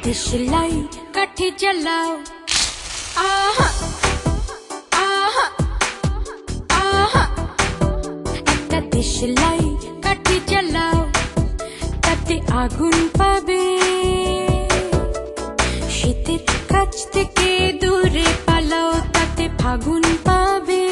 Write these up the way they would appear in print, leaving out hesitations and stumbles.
दिशलाई काठी जलाओ आहा आहा आहा একটা दिशलाई काठी जलाओ তাতে আগুন পাবে শীতের কাছ থেকে দূরে পালাও তাতে ফাগুন পাবে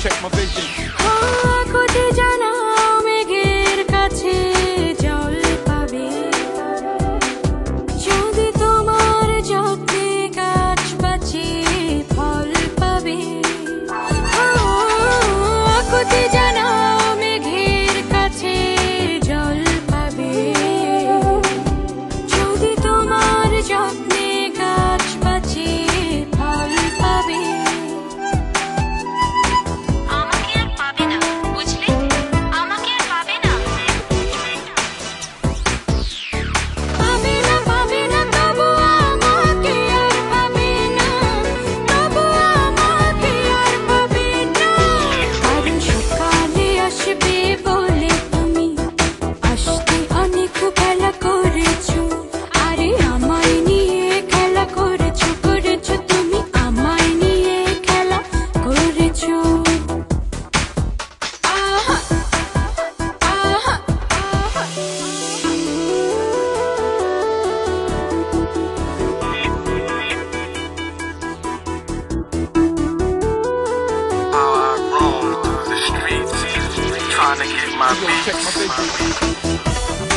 Check my vision. কোটি জানা মেঘের কাছে জল পাবে যদি তোমার যত্নে গাছ বাঁচে ফল পাবে কোটি জানা মেঘের কাছে জল পাবে যদি তোমার যত্নে গাছ বাঁচে ফল পাবে Trying to get my beats. Check my vision.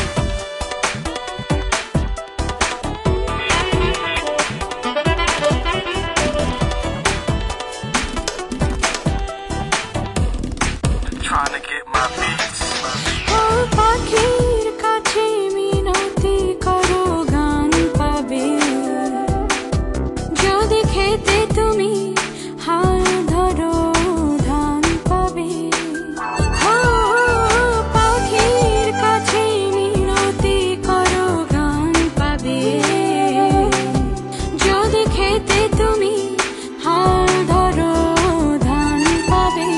Trying to get my beats. পাখির কাছে মিনতি করো গান পাবে যদি খেতে তুমি হাল ধরো ধান পাবে পাখির কাছে মিনতি করো গান পাবে যদি খেতে তুমি হাল ধরো ধান পাবে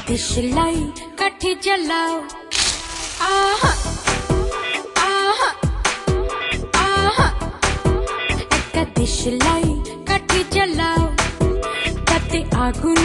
दिशलाई काठी जलाओ आहा आहा आहा একটা दिशलाई काठी जलाओ তাতে আগুন